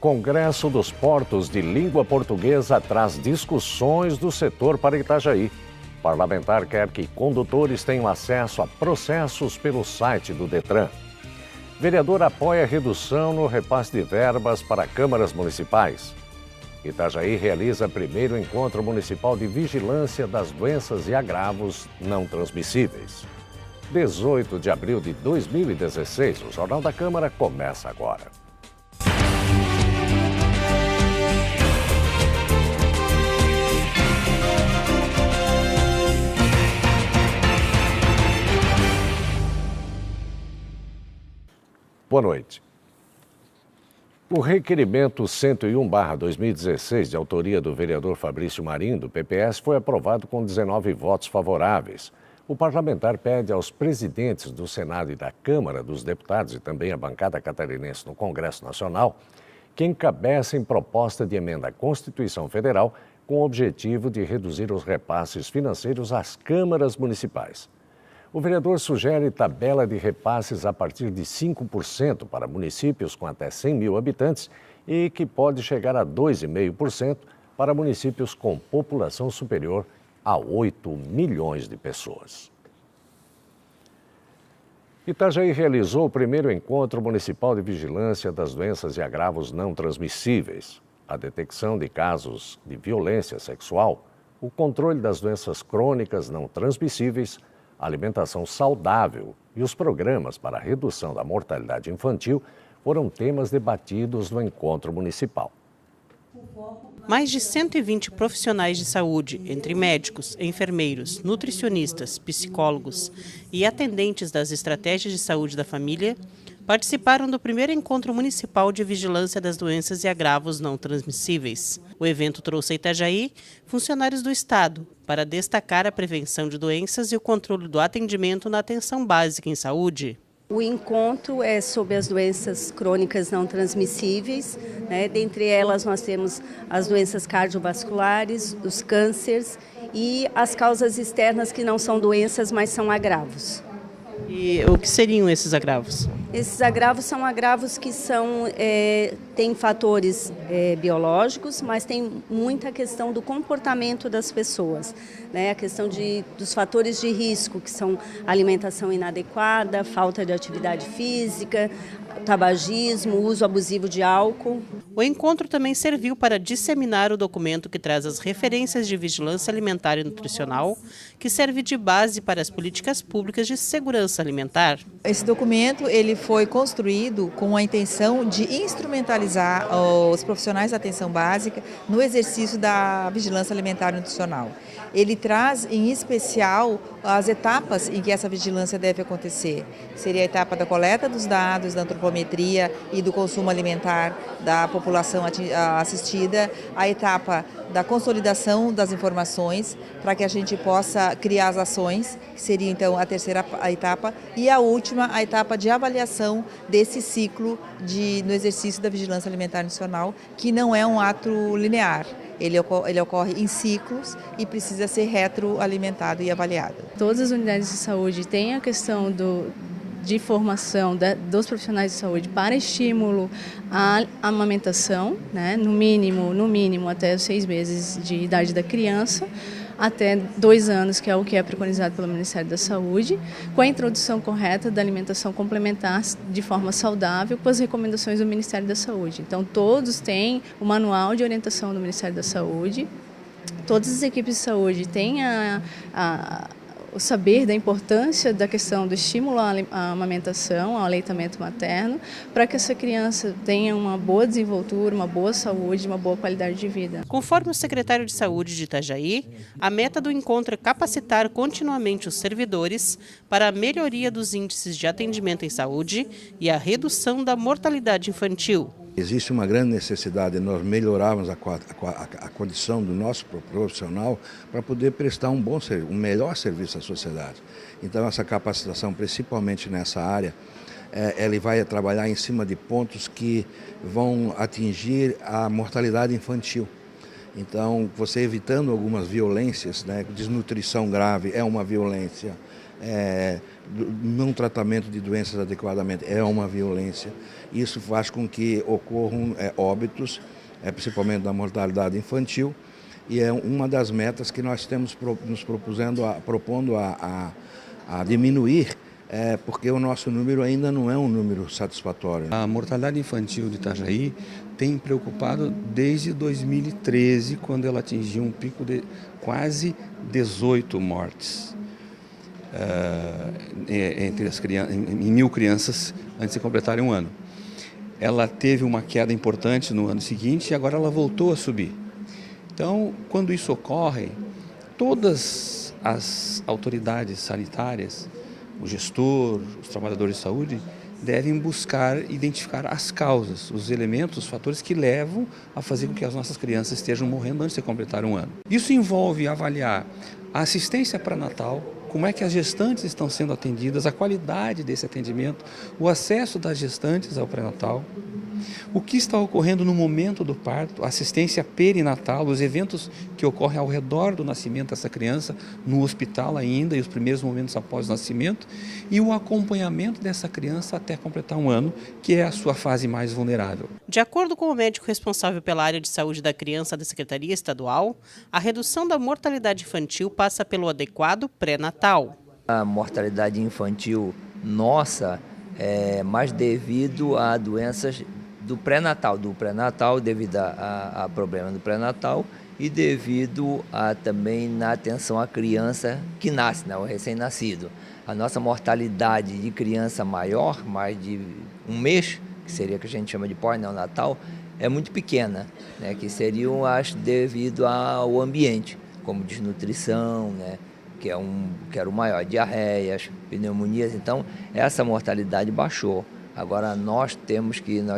Congresso dos Portos de Língua Portuguesa traz discussões do setor para Itajaí. Parlamentar quer que condutores tenham acesso a processos pelo site do Detran. Vereador apoia redução no repasse de verbas para câmaras municipais. Itajaí realiza primeiro encontro municipal de vigilância das doenças e agravos não transmissíveis. 18 de abril de 2016, o Jornal da Câmara começa agora. Boa noite. O requerimento 101/2016, de autoria do vereador Fabrício Marim, do PPS, foi aprovado com 19 votos favoráveis. O parlamentar pede aos presidentes do Senado e da Câmara dos Deputados e também à bancada catarinense no Congresso Nacional que encabecem proposta de emenda à Constituição Federal com o objetivo de reduzir os repasses financeiros às câmaras municipais. O vereador sugere tabela de repasses a partir de 5% para municípios com até 100 mil habitantes e que pode chegar a 2,5% para municípios com população superior a 8 milhões de pessoas. Itajaí realizou o primeiro encontro municipal de vigilância das doenças e agravos não transmissíveis, a detecção de casos de violência sexual, o controle das doenças crônicas não transmissíveis, a alimentação saudável e os programas para a redução da mortalidade infantil foram temas debatidos no encontro municipal. Mais de 120 profissionais de saúde, entre médicos, enfermeiros, nutricionistas, psicólogos e atendentes das estratégias de saúde da família, participaram do primeiro encontro municipal de vigilância das doenças e agravos não transmissíveis. O evento trouxe a Itajaí funcionários do Estado para destacar a prevenção de doenças e o controle do atendimento na atenção básica em saúde. O encontro é sobre as doenças crônicas não transmissíveis, né? Dentre elas nós temos as doenças cardiovasculares, os cânceres e as causas externas que não são doenças, mas são agravos. E o que seriam esses agravos? Esses agravos são agravos que têm fatores biológicos, mas tem muita questão do comportamento das pessoas, né? A questão dos fatores de risco, que são alimentação inadequada, falta de atividade física, tabagismo, uso abusivo de álcool. O encontro também serviu para disseminar o documento que traz as referências de vigilância alimentar e nutricional, que serve de base para as políticas públicas de segurança alimentar. Esse documento ele foi construído com a intenção de instrumentalizar os profissionais da atenção básica no exercício da vigilância alimentar e nutricional. Ele traz, em especial, as etapas em que essa vigilância deve acontecer. Seria a etapa da coleta dos dados, da antropometria e do consumo alimentar da população assistida, a etapa da consolidação das informações, para que a gente possa criar as ações, que seria então a terceira etapa, e a última, a etapa de avaliação desse ciclo no exercício da vigilância alimentar e nutricional, que não é um ato linear. Ele ocorre em ciclos e precisa ser retroalimentado e avaliado. Todas as unidades de saúde têm a questão de formação dos profissionais de saúde para estímulo à amamentação, né? no mínimo até os 6 meses de idade da criança, até 2 anos, que é o que é preconizado pelo Ministério da Saúde, com a introdução correta da alimentação complementar de forma saudável, com as recomendações do Ministério da Saúde. Então, todos têm o manual de orientação do Ministério da Saúde, todas as equipes de saúde têm o saber da importância da questão do estímulo à amamentação, ao aleitamento materno, para que essa criança tenha uma boa desenvoltura, uma boa saúde, uma boa qualidade de vida. Conforme o secretário de Saúde de Itajaí, a meta do encontro é capacitar continuamente os servidores para a melhoria dos índices de atendimento em saúde e a redução da mortalidade infantil. Existe uma grande necessidade de nós melhorarmos a condição do nosso profissional para poder prestar um melhor serviço à sociedade. Então essa capacitação, principalmente nessa área, ele vai trabalhar em cima de pontos que vão atingir a mortalidade infantil. Então, você evitando algumas violências, né? Desnutrição grave é uma violência, não tratamento de doenças adequadamente é uma violência. Isso faz com que ocorram óbitos, principalmente da mortalidade infantil, e é uma das metas que nós temos nos propondo a diminuir, porque o nosso número ainda não é um número satisfatório. A mortalidade infantil de Itajaí tem preocupado desde 2013, quando ela atingiu um pico de quase 18 mortes entre as crianças, em 1.000 crianças antes de completarem um ano. Ela teve uma queda importante no ano seguinte e agora ela voltou a subir. Então, quando isso ocorre, todas as autoridades sanitárias, o gestor, os trabalhadores de saúde, devem buscar identificar as causas, os elementos, os fatores que levam a fazer com que as nossas crianças estejam morrendo antes de completar um ano. Isso envolve avaliar a assistência pré-natal, como é que as gestantes estão sendo atendidas, a qualidade desse atendimento, o acesso das gestantes ao pré-natal, o que está ocorrendo no momento do parto, a assistência perinatal, os eventos que ocorrem ao redor do nascimento dessa criança, no hospital ainda e os primeiros momentos após o nascimento, e o acompanhamento dessa criança até completar um ano, que é a sua fase mais vulnerável. De acordo com o médico responsável pela área de saúde da criança da Secretaria Estadual, a redução da mortalidade infantil passa pelo adequado pré-natal. A mortalidade infantil nossa é mais devido a doenças do pré-natal devido a problema do pré-natal e devido a também na atenção à criança que nasce, né, o recém-nascido. A nossa mortalidade de criança maior, mais de um mês, que seria o que a gente chama de pós-neonatal, é muito pequena, né, que seriam as devido ao ambiente, como desnutrição, né, que era o maior, diarreias, pneumonias. Então essa mortalidade baixou. Agora nós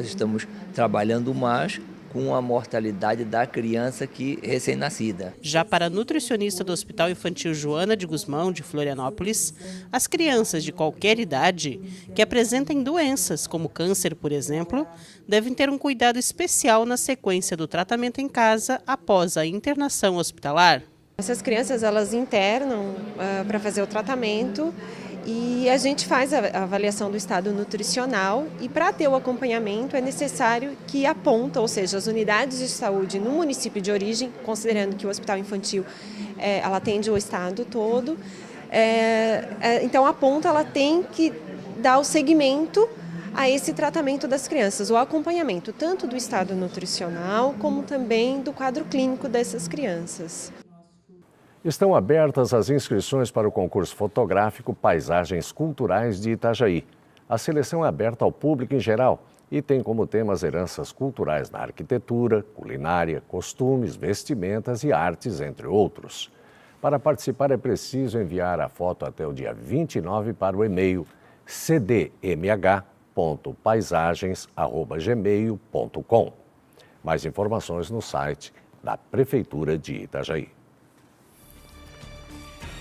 estamos trabalhando mais com a mortalidade da criança recém-nascida. Já para a nutricionista do Hospital Infantil Joana de Guzmão, de Florianópolis, as crianças de qualquer idade que apresentem doenças, como câncer, por exemplo, devem ter um cuidado especial na sequência do tratamento em casa após a internação hospitalar. Essas crianças, elas internam para fazer o tratamento e a gente faz a avaliação do estado nutricional, e para ter o acompanhamento é necessário que a ponta, ou seja, as unidades de saúde no município de origem, considerando que o hospital infantil ela atende o estado todo, então a ponta ela tem que dar o seguimento a esse tratamento das crianças, o acompanhamento tanto do estado nutricional como também do quadro clínico dessas crianças. Estão abertas as inscrições para o concurso fotográfico Paisagens Culturais de Itajaí. A seleção é aberta ao público em geral e tem como tema as heranças culturais na arquitetura, culinária, costumes, vestimentas e artes, entre outros. Para participar é preciso enviar a foto até o dia 29 para o e-mail cdmh.paisagens@gmail.com. Mais informações no site da Prefeitura de Itajaí.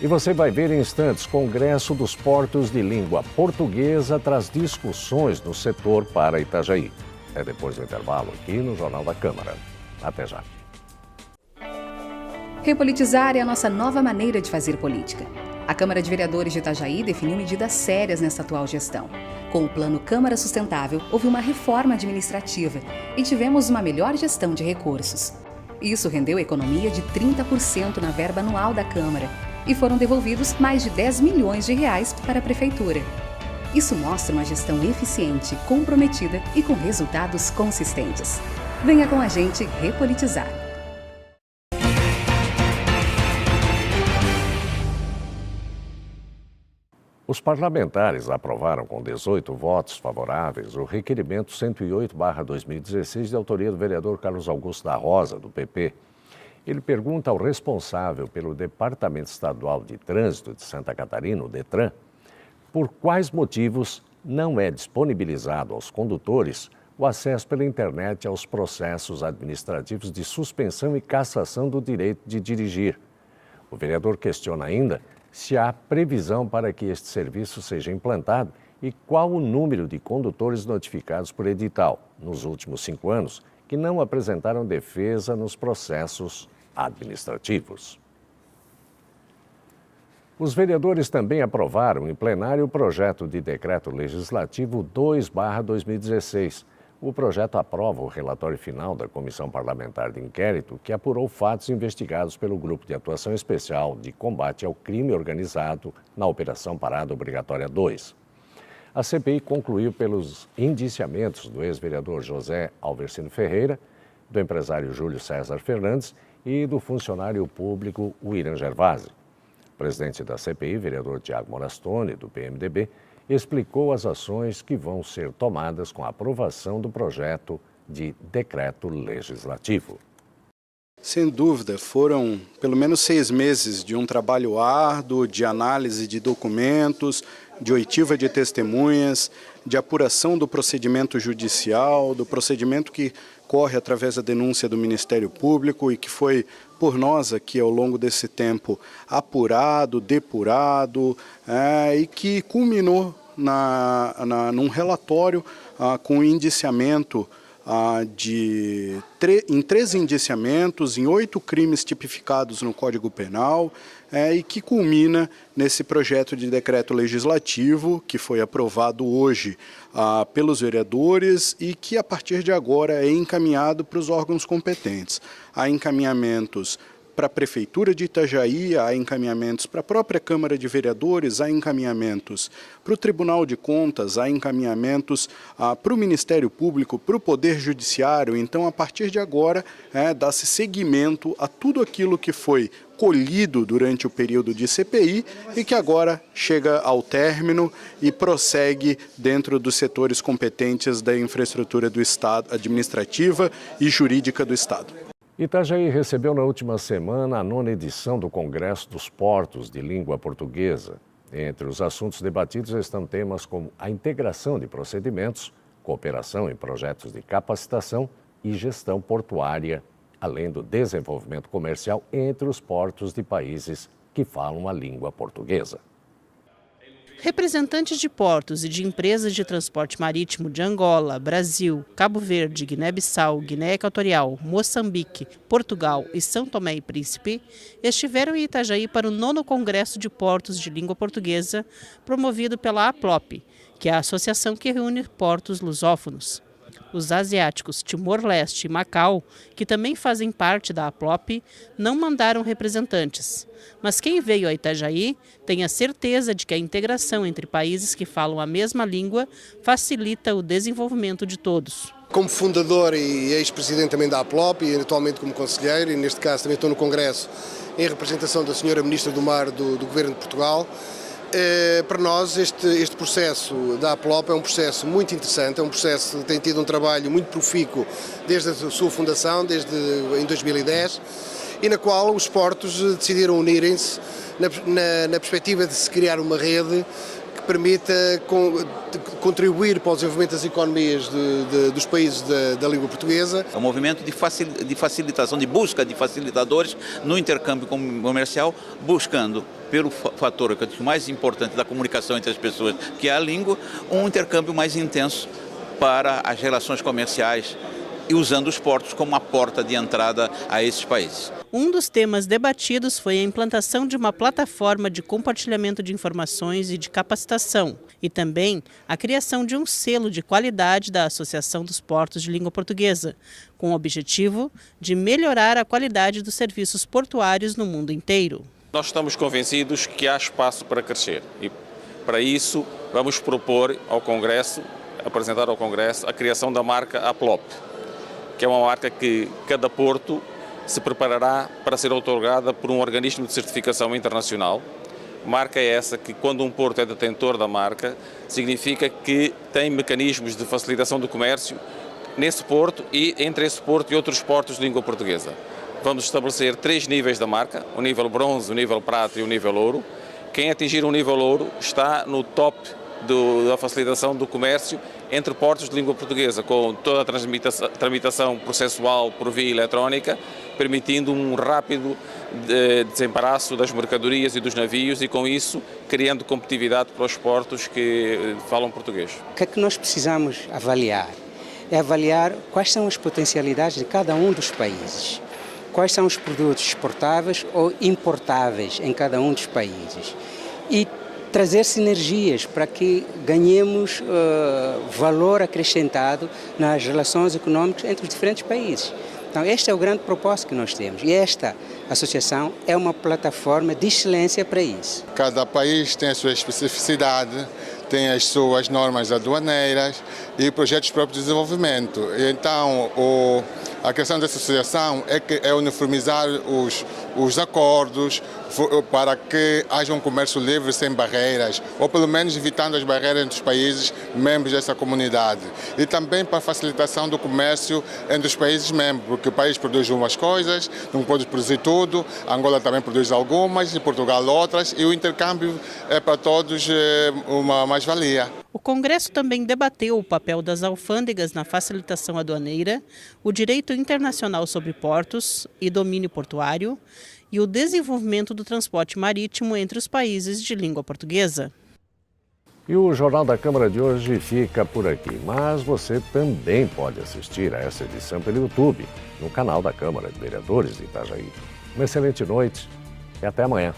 E você vai ver em instantes, Congresso dos Portos de Língua Portuguesa traz discussões no setor para Itajaí. É depois do intervalo aqui no Jornal da Câmara. Até já. Repolitizar é a nossa nova maneira de fazer política. A Câmara de Vereadores de Itajaí definiu medidas sérias nesta atual gestão. Com o Plano Câmara Sustentável, houve uma reforma administrativa e tivemos uma melhor gestão de recursos. Isso rendeu economia de 30% na verba anual da Câmara e foram devolvidos mais de 10 milhões de reais para a Prefeitura. Isso mostra uma gestão eficiente, comprometida e com resultados consistentes. Venha com a gente repolitizar. Os parlamentares aprovaram com 18 votos favoráveis o requerimento 108/2016 de autoria do vereador Carlos Augusto da Rosa, do PP. Ele pergunta ao responsável pelo Departamento Estadual de Trânsito de Santa Catarina, o DETRAN, por quais motivos não é disponibilizado aos condutores o acesso pela internet aos processos administrativos de suspensão e cassação do direito de dirigir. O vereador questiona ainda se há previsão para que este serviço seja implantado e qual o número de condutores notificados por edital nos últimos 5 anos que não apresentaram defesa nos processos administrativos. Os vereadores também aprovaram em plenário o projeto de decreto legislativo 2/2016. O projeto aprova o relatório final da Comissão Parlamentar de Inquérito, que apurou fatos investigados pelo Grupo de Atuação Especial de Combate ao Crime Organizado na Operação Parada Obrigatória 2. A CPI concluiu pelos indiciamentos do ex-vereador José Alversino Ferreira, do empresário Júlio César Fernandes e do funcionário público William Gervasi. O presidente da CPI, vereador Tiago Morastone, do PMDB, explicou as ações que vão ser tomadas com a aprovação do projeto de decreto legislativo. Sem dúvida, foram pelo menos 6 meses de um trabalho árduo, de análise de documentos, de oitiva de testemunhas, de apuração do procedimento judicial, do procedimento que corre através da denúncia do Ministério Público e que foi por nós aqui ao longo desse tempo apurado, depurado e que culminou num relatório com indiciamento em 13 indiciamentos, em 8 crimes tipificados no Código Penal e que culmina nesse projeto de decreto legislativo que foi aprovado hoje pelos vereadores e que a partir de agora é encaminhado para os órgãos competentes. Há encaminhamentos para a Prefeitura de Itajaí, há encaminhamentos para a própria Câmara de Vereadores, há encaminhamentos para o Tribunal de Contas, há encaminhamentos para o Ministério Público, para o Poder Judiciário. Então, a partir de agora, dá-se seguimento a tudo aquilo que foi colhido durante o período de CPI e que agora chega ao término e prossegue dentro dos setores competentes da infraestrutura do Estado, administrativa e jurídica do Estado. Itajaí recebeu na última semana a 9ª edição do Congresso dos Portos de Língua Portuguesa. Entre os assuntos debatidos estão temas como a integração de procedimentos, cooperação em projetos de capacitação e gestão portuária, além do desenvolvimento comercial entre os portos de países que falam a língua portuguesa. Representantes de portos e de empresas de transporte marítimo de Angola, Brasil, Cabo Verde, Guiné-Bissau, Guiné Equatorial, Moçambique, Portugal e São Tomé e Príncipe estiveram em Itajaí para o 9º Congresso de Portos de Língua Portuguesa, promovido pela APLOP, que é a associação que reúne portos lusófonos. Os asiáticos Timor-Leste e Macau, que também fazem parte da APLOP, não mandaram representantes. Mas quem veio a Itajaí tem a certeza de que a integração entre países que falam a mesma língua facilita o desenvolvimento de todos. Como fundador e ex-presidente também da APLOP e atualmente como conselheiro, e neste caso também estou no Congresso em representação da senhora Ministra do Mar do Governo de Portugal, para nós este processo da APLOP é um processo muito interessante, é um processo que tem tido um trabalho muito profícuo desde a sua fundação, desde em 2010, e na qual os portos decidiram unirem-se na perspectiva de se criar uma rede que permita contribuir para o desenvolvimento das economias dos países da língua portuguesa. É um movimento de facilitação, de busca de facilitadores no intercâmbio comercial, buscando, pelo fator mais importante da comunicação entre as pessoas, que é a língua, um intercâmbio mais intenso para as relações comerciais e usando os portos como uma porta de entrada a esses países. Um dos temas debatidos foi a implantação de uma plataforma de compartilhamento de informações e de capacitação, e também a criação de um selo de qualidade da Associação dos Portos de Língua Portuguesa, com o objetivo de melhorar a qualidade dos serviços portuários no mundo inteiro. Nós estamos convencidos que há espaço para crescer e, para isso, vamos propor ao Congresso, apresentar ao Congresso, a criação da marca APLOP, que é uma marca que cada porto se preparará para ser outorgada por um organismo de certificação internacional. Marca é essa que, quando um porto é detentor da marca, significa que tem mecanismos de facilitação do comércio nesse porto e entre esse porto e outros portos de língua portuguesa. Vamos estabelecer 3 níveis da marca, o nível bronze, o nível prata e o nível ouro. Quem atingir o nível ouro está no top da facilitação do comércio entre portos de língua portuguesa, com toda a tramitação processual por via eletrónica, permitindo um rápido desembaraço das mercadorias e dos navios e, com isso, criando competitividade para os portos que falam português. O que é que nós precisamos avaliar? É avaliar quais são as potencialidades de cada um dos países. quais são os produtos exportáveis ou importáveis em cada um dos países e trazer sinergias para que ganhemos valor acrescentado nas relações econômicas entre os diferentes países. Então, este é o grande propósito que nós temos e esta associação é uma plataforma de excelência para isso. Cada país tem a sua especificidade, tem as suas normas aduaneiras e projetos próprios de desenvolvimento. Então, a questão dessa associação é uniformizar os acordos para que haja um comércio livre sem barreiras, ou pelo menos evitando as barreiras entre os países membros dessa comunidade. E também para a facilitação do comércio entre os países membros, porque o país produz umas coisas, não pode produzir tudo, Angola também produz algumas, e Portugal outras, e o intercâmbio é para todos uma mais-valia. O Congresso também debateu o papel das alfândegas na facilitação aduaneira, o direito internacional sobre portos e domínio portuário e o desenvolvimento do transporte marítimo entre os países de língua portuguesa. E o Jornal da Câmara de hoje fica por aqui, mas você também pode assistir a essa edição pelo YouTube, no canal da Câmara de Vereadores de Itajaí. Uma excelente noite e até amanhã.